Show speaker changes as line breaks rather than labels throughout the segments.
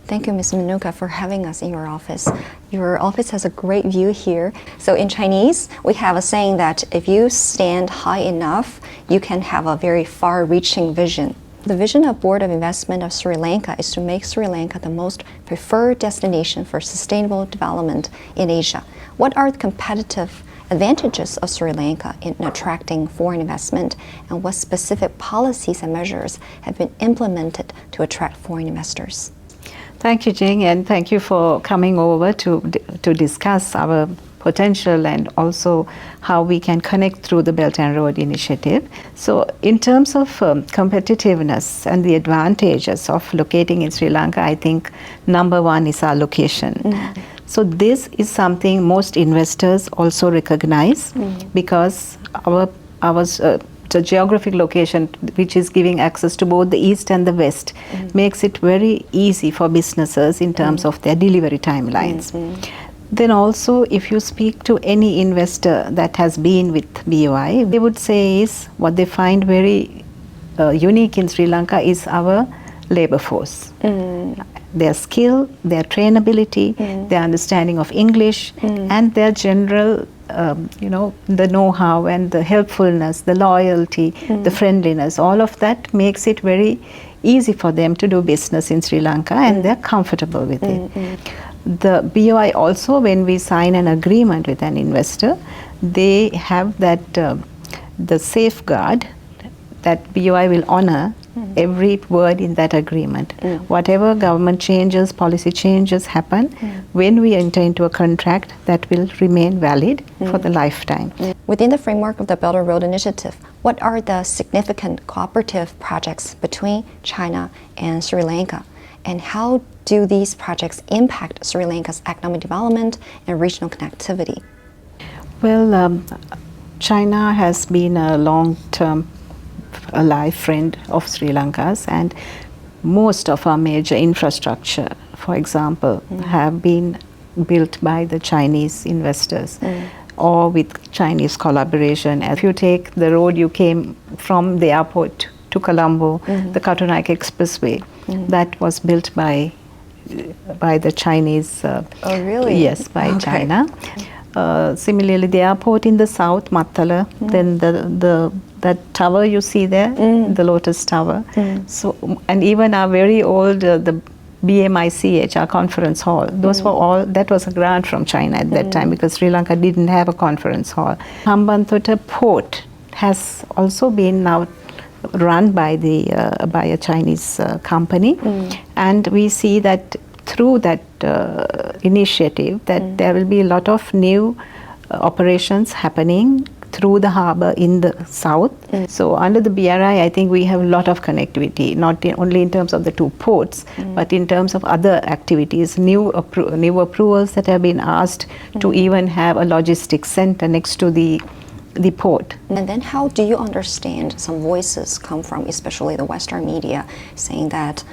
Thank you, Ms. Renuka, for having us in your office. Your office has a great view here. So in Chinese, we have a saying that if you stand high enough, you can have a very far-reaching vision. The vision of Board of Investment of Sri Lanka is to make Sri Lanka the most preferred destination for sustainable development in Asia. What are the competitive advantages of Sri Lanka in attracting foreign investment, and what specific policies and measures have been implemented to attract foreign investors?
Thank you, Jing, and thank you for coming over to discuss our potential and also how we can connect through the Belt and Road Initiative. So in terms of competitiveness and the advantages of locating in Sri Lanka, I think number one is our location. Mm-hmm. So this is something most investors also recognize, because the geographic location, which is giving access to both the east and the west, makes it very easy for businesses in terms of their delivery timelines. Then also, if you speak to any investor that has been with BOI, they would say is what they find very unique in Sri Lanka is our labor force. Their skill, their trainability, their understanding of English, and their general the know-how and the helpfulness, the loyalty, the friendliness, all of that makes it very easy for them to do business in Sri Lanka, and they're comfortable with it. The BOI also, when we sign an agreement with an investor, they have that the safeguard that BOI will honor every word in that agreement. Whatever government changes, policy changes happen, when we enter into a contract, that will remain valid for the lifetime.
Within the framework of the Belt and Road Initiative, what are the significant cooperative projects between China and Sri Lanka? And how do these projects impact Sri Lanka's economic development and regional connectivity?
Well, China has been a long-term alive friend of Sri Lanka's, and most of our major infrastructure, for example, have been built by the Chinese investors or with Chinese collaboration. If you take the road you came from the airport to Colombo, the Katunaik Expressway, that was built by the Chinese.
Oh, really?
Yes, by China. Similarly, the airport in the south, Mattala, then that tower you see there, the Lotus Tower. So, and even our very old, the BMICH, our conference hall, those were all, that was a grant from China at that time, because Sri Lanka didn't have a conference hall. Hambantota port has also been now run by a Chinese company, and we see that through that initiative that there will be a lot of new operations happening through the harbor in the south. So under the BRI, I think we have a lot of connectivity, not only in terms of the two ports, but in terms of other activities, new approvals that have been asked to even have a logistics center next to the port.
And then how do you understand some voices come from, especially the Western media, saying that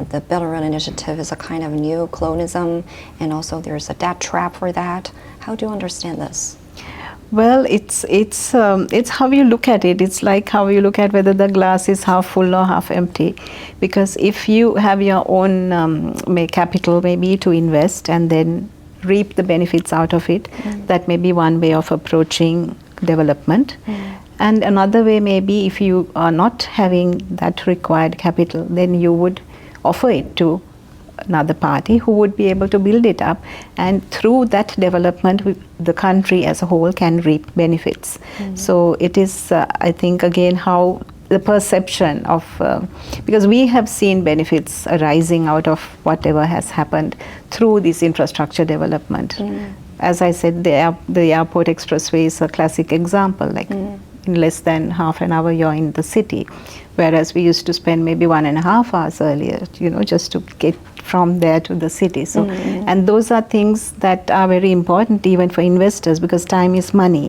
the Belt and Road Initiative is a kind of new colonialism, and also there's a debt trap for that? How do you understand this?
Well, it's how you look at it. It's like how you look at whether the glass is half full or half empty. Because if you have your own capital maybe to invest and then reap the benefits out of it, that may be one way of approaching development. And another way maybe, if you are not having that required capital, then you would offer it to another party who would be able to build it up, and through that development the country as a whole can reap benefits. So it is I think again how the perception of because we have seen benefits arising out of whatever has happened through this infrastructure development. As I said, the airport expressway is a classic example, like in less than half an hour you're in the city, whereas we used to spend maybe 1.5 hours earlier, just to get from there to the city. So, and those are things that are very important even for investors, because time is money.